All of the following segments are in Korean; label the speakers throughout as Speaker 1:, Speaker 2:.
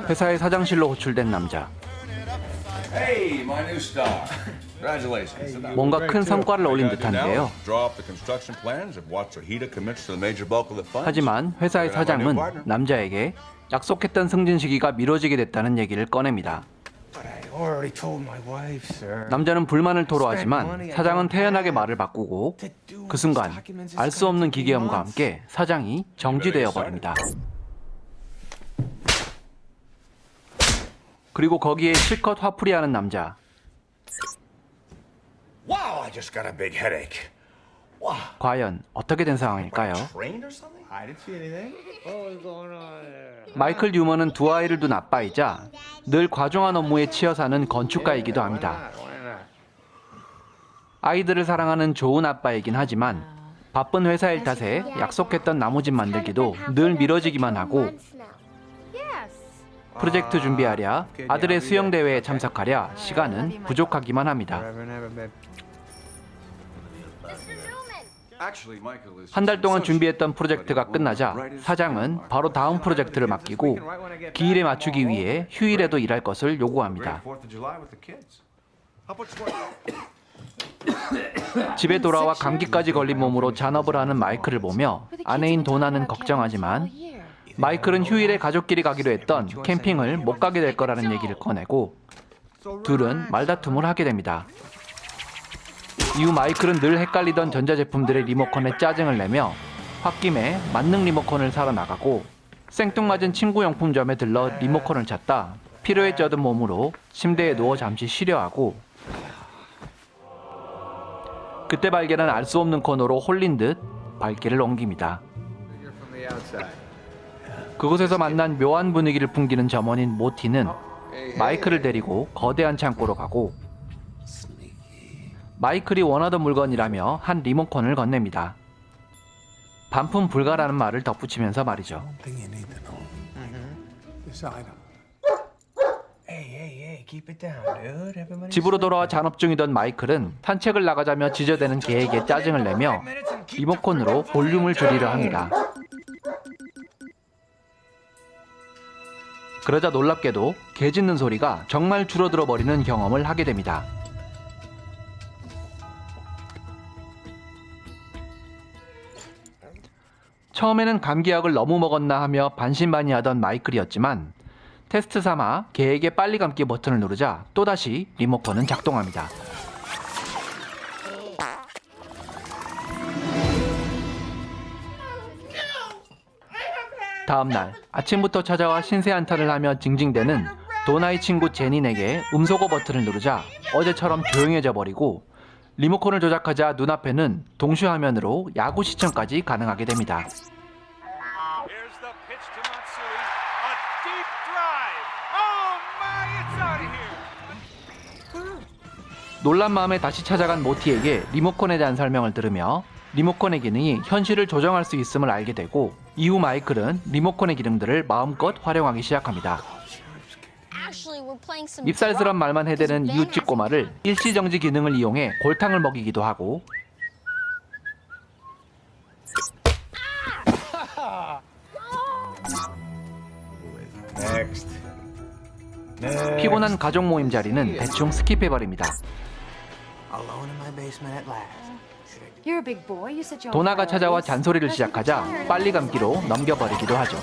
Speaker 1: 회사의 사장실로 호출된 남자.
Speaker 2: Hey, my new star. Congratulations.
Speaker 1: 뭔가 큰 성과를 올린 듯한데요. 하지만 회사의 사장은 남자에게 약속했던 승진 시기가 미뤄지게 됐다는 얘기를 꺼냅니다. 남자는 불만을 토로하지만 사장은 태연하게 말을 바꾸고 그 순간 알 수 없는 기계음과 함께 사장이 정지되어 버립니다. 그리고 거기에 실컷 화풀이하는 남자.
Speaker 2: Wow, I just got a big headache. Wow.
Speaker 1: 과연 어떻게 된 상황일까요?
Speaker 2: Train or something? I didn't see anything.
Speaker 1: 마이클 뉴먼은 두 아이를 둔 아빠이자 늘 과중한 업무에 치여 사는 건축가이기도 합니다. 아이들을 사랑하는 좋은 아빠이긴 하지만 바쁜 회사 일 탓에 약속했던 나무집 만들기도 늘 미뤄지기만 하고 프로젝트 준비하랴 아들의 수영대회에 참석하랴 시간은 부족하기만 합니다. 한 달 동안 준비했던 프로젝트가 끝나자 사장은 바로 다음 프로젝트를 맡기고 기일에 맞추기 위해 휴일에도 일할 것을 요구합니다. 집에 돌아와 감기까지 걸린 몸으로 잔업을 하는 마이클을 보며 아내인 도나는 걱정하지만 마이클은 휴일에 가족끼리 가기로 했던 캠핑을 못 가게 될 거라는 얘기를 꺼내고 둘은 말다툼을 하게 됩니다. 이후 마이클은 늘 헷갈리던 전자제품들의 리모컨에 짜증을 내며 홧김에 만능 리모컨을 사러 나가고 생뚱맞은 친구 용품점에 들러 리모컨을 찾다 피로에 쩌든 몸으로 침대에 누워 잠시 쉬려하고 그때 발견한 알 수 없는 코너로 홀린 듯 발길을 옮깁니다. 그곳에서 만난 묘한 분위기를 풍기는 점원인 모티는 마이클을 데리고 거대한 창고로 가고 마이클이 원하던 물건이라며 한 리모컨을 건넵니다. 반품 불가라는 말을 덧붙이면서 말이죠. 집으로 돌아와 잔업 중이던 마이클은 산책을 나가자며 지저대는 개에게 짜증을 내며 리모컨으로 볼륨을 줄이려 합니다. 그러자 놀랍게도 개 짖는 소리가 정말 줄어들어 버리는 경험을 하게 됩니다. 처음에는 감기약을 너무 먹었나 하며 반신반의하던 마이클이었지만 테스트 삼아 개에게 빨리 감기 버튼을 누르자 또다시 리모컨은 작동합니다. 다음날 아침부터 찾아와 신세 한탄을 하며 징징대는 도나의 친구 제닌에게 음소거 버튼을 누르자 어제처럼 조용해져 버리고 리모컨을 조작하자 눈앞에는 동시 화면으로 야구 시청까지 가능하게 됩니다. 놀란 마음에 다시 찾아간 모티에게 리모컨에 대한 설명을 들으며 리모컨의 기능이 현실을 조정할 수 있음을 알게 되고 이후 마이클은 리모컨의 기능들을 마음껏 활용하기 시작합니다. 밉살스런 말만 해대는 이웃집 꼬마를 일시정지 기능을 이용해 골탕을 먹이기도 하고 피곤한 가족 모임 자리는 대충 스킵해버립니다. 도나가 찾아와 잔소리를 시작하자 빨리 감기로 넘겨버리기도 하죠.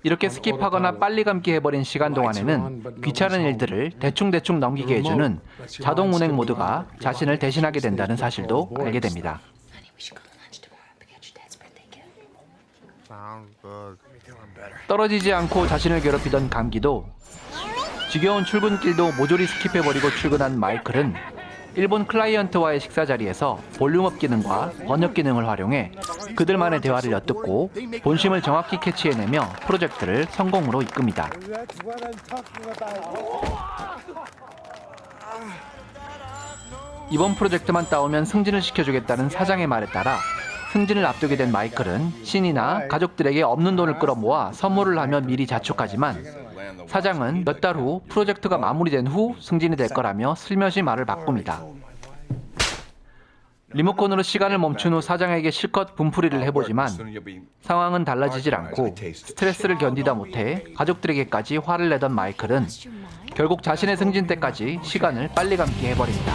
Speaker 1: 이렇게 스킵하거나 빨리 감기 해버린 시간 동안에는 귀찮은 일들을 대충대충 넘기게 해주는 자동 운행 모드가 자신을 대신하게 된다는 사실도 알게 됩니다. 떨어지지 않고 자신을 괴롭히던 감기도 지겨운 출근길도 모조리 스킵해버리고 출근한 마이클은 일본 클라이언트와의 식사 자리에서 볼륨업 기능과 번역 기능을 활용해 그들만의 대화를 엿듣고 본심을 정확히 캐치해내며 프로젝트를 성공으로 이끕니다. 이번 프로젝트만 따오면 승진을 시켜주겠다는 사장의 말에 따라 승진을 앞두게 된 마이클은 신이나 가족들에게 없는 돈을 끌어모아 선물을 하며 미리 자축하지만 사장은 몇 달 후 프로젝트가 마무리된 후 승진이 될 거라며 슬며시 말을 바꿉니다. 리모컨으로 시간을 멈춘 후 사장에게 실컷 분풀이를 해보지만 상황은 달라지질 않고 스트레스를 견디다 못해 가족들에게까지 화를 내던 마이클은 결국 자신의 승진 때까지 시간을 빨리 감기 해버립니다.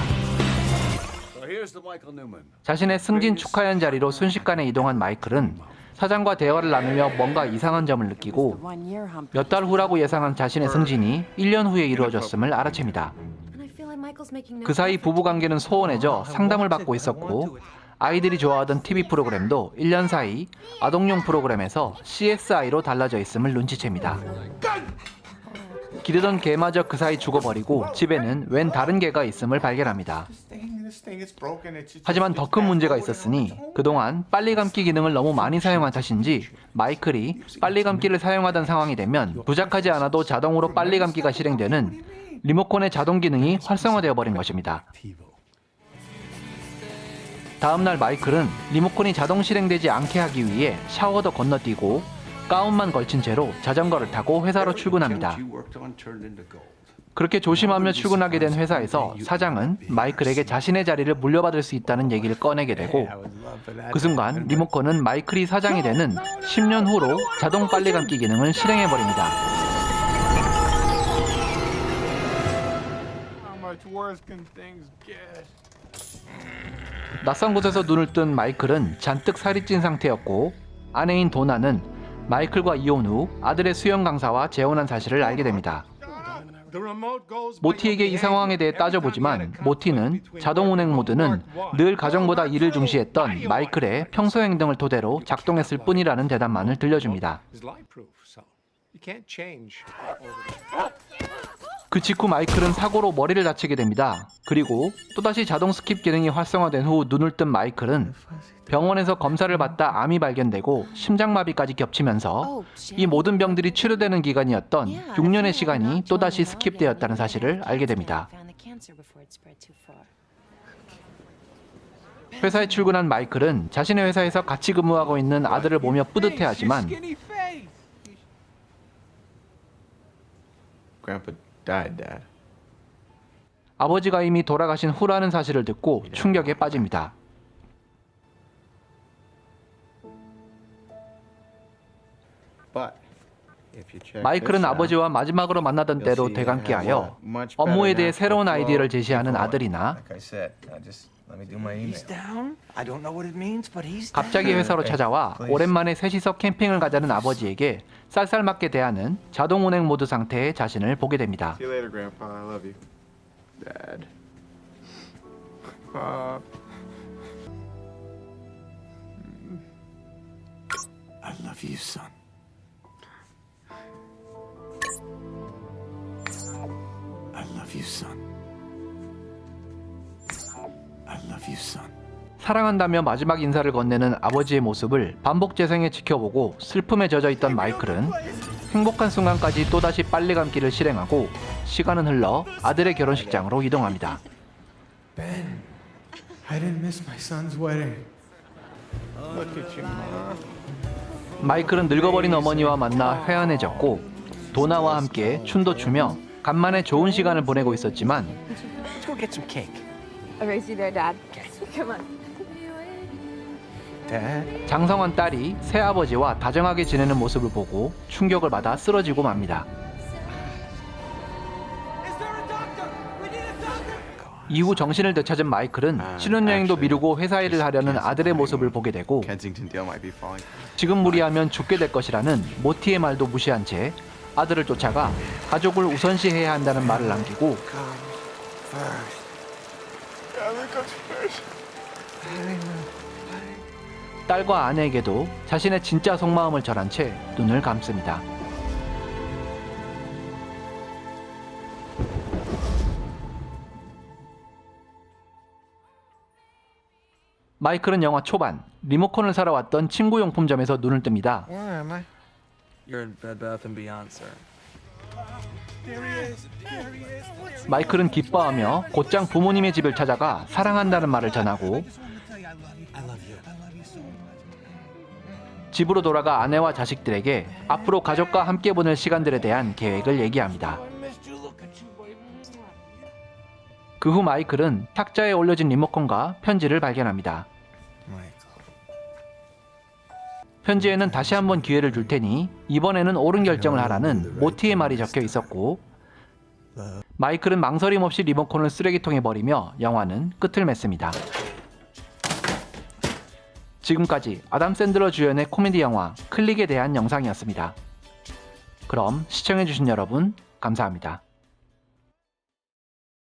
Speaker 1: 자신의 승진 축하연 자리로 순식간에 이동한 마이클은 사장과 대화를 나누며 뭔가 이상한 점을 느끼고 몇 달 후라고 예상한 자신의 승진이 1년 후에 이루어졌음을 알아챕니다. 그 사이 부부관계는 소원해져 상담을 받고 있었고 아이들이 좋아하던 TV 프로그램도 1년 사이 아동용 프로그램에서 CSI로 달라져 있음을 눈치챕니다. 기르던 개마저 그 사이 죽어버리고 집에는 웬 다른 개가 있음을 발견합니다. 하지만 더 큰 문제가 있었으니 그동안 빨리 감기 기능을 너무 많이 사용한 탓인지 마이클이 빨리 감기를 사용하던 상황이 되면 부착하지 않아도 자동으로 빨리 감기가 실행되는 리모컨의 자동 기능이 활성화되어 버린 것입니다. 다음날 마이클은 리모컨이 자동 실행되지 않게 하기 위해 샤워도 건너뛰고 가운만 걸친 채로 자전거를 타고 회사로 출근합니다. 그렇게 조심하며 출근하게 된 회사에서 사장은 마이클에게 자신의 자리를 물려받을 수 있다는 얘기를 꺼내게 되고 그 순간 리모컨은 마이클이 사장이 되는 10년 후로 자동 빨리 감기 기능을 실행해버립니다. 낯선 곳에서 눈을 뜬 마이클은 잔뜩 살이 찐 상태였고 아내인 도나는 마이클과 이혼 후 아들의 수영 강사와 재혼한 사실을 알게 됩니다. 모티에게 이 상황에 대해 따져보지만 모티는 자동 운행 모드는 늘 가정보다 일을 중시했던 마이클의 평소 행동을 토대로 작동했을 뿐이라는 대답만을 들려줍니다. 그 직후 마이클은 사고로 머리를 다치게 됩니다. 그리고 또다시 자동 스킵 기능이 활성화된 후 눈을 뜬 마이클은 병원에서 검사를 받다 암이 발견되고 심장마비까지 겹치면서 이 모든 병들이 치료되는 기간이었던 6년의 시간이 또다시 스킵되었다는 사실을 알게 됩니다. 회사에 출근한 마이클은 자신의 회사에서 같이 근무하고 있는 아들을 보며 뿌듯해하지만 아버지가 이미 돌아가신 후라는 사실을 듣고 충격에 빠집니다. 마이클은 아버지와 마지막으로 만나던 때로 되감기하여 업무에 대해 새로운 아이디어를 제시하는 아들이나 갑자기 회사로 찾아와 오랜만에 셋이서 캠핑을 가자는 아버지에게 쌀쌀맞게 대하는 자동 운행 모드 상태의 자신을 보게 됩니다.
Speaker 3: I love you, son. I love you, son. I love you, son.
Speaker 1: 사랑한다며 마지막 인사를 건네는 아버지의 모습을 반복 재생해 지켜보고 슬픔에 젖어있던 마이클은 행복한 순간까지 또다시 빨리 감기를 실행하고 시간은 흘러 아들의 결혼식장으로 이동합니다.
Speaker 3: Ben, I didn't miss my son's wedding. Look at you, Mom.
Speaker 1: 마이클은 늙어버린 어머니와 만나 회한해졌고 도나와 함께 춤도 추며 간만에 좋은 시간을 보내고 있었지만
Speaker 4: Let's go get some cake.
Speaker 5: I'll race you there, Dad. Come on.
Speaker 4: Dad?
Speaker 1: 장성한 딸이 새아버지와 다정하게 지내는 모습을 보고 충격을 받아 쓰러지고 맙니다. 이후 정신을 되찾은 마이클은 신혼여행도 미루고 회사 일을 하려는 아들의 모습을 보게 되고
Speaker 4: Kensington deal might be fine.
Speaker 1: 지금 무리하면 죽게 될 것이라는 모티의 말도 무시한 채 아들을 쫓아가 가족을 우선시해야 한다는 말을 남기고 딸과 아내에게도 자신의 진짜 속마음을 전한 채 눈을 감습니다. 마이클은 영화 초반 리모컨을 사러 왔던 친구 용품점에서 눈을 뜹니다.
Speaker 4: Where am I? You're in Bed Bath & Beyond, sir.
Speaker 1: 마이클은 기뻐하며 곧장 부모님의 집을 찾아가 사랑한다는 말을 전하고 집으로 돌아가 아내와 자식들에게 앞으로 가족과 함께 보낼 시간들에 대한 계획을 얘기합니다. 그 후 마이클은 탁자에 올려진 리모컨과 편지를 발견합니다. 편지에는 다시 한번 기회를 줄 테니 이번에는 옳은 결정을 하라는 모티의 말이 적혀 있었고, 마이클은 망설임 없이 리모컨을 쓰레기통에 버리며 영화는 끝을 맺습니다. 지금까지 아담 샌들러 주연의 코미디 영화 클릭에 대한 영상이었습니다. 그럼 시청해주신 여러분 감사합니다.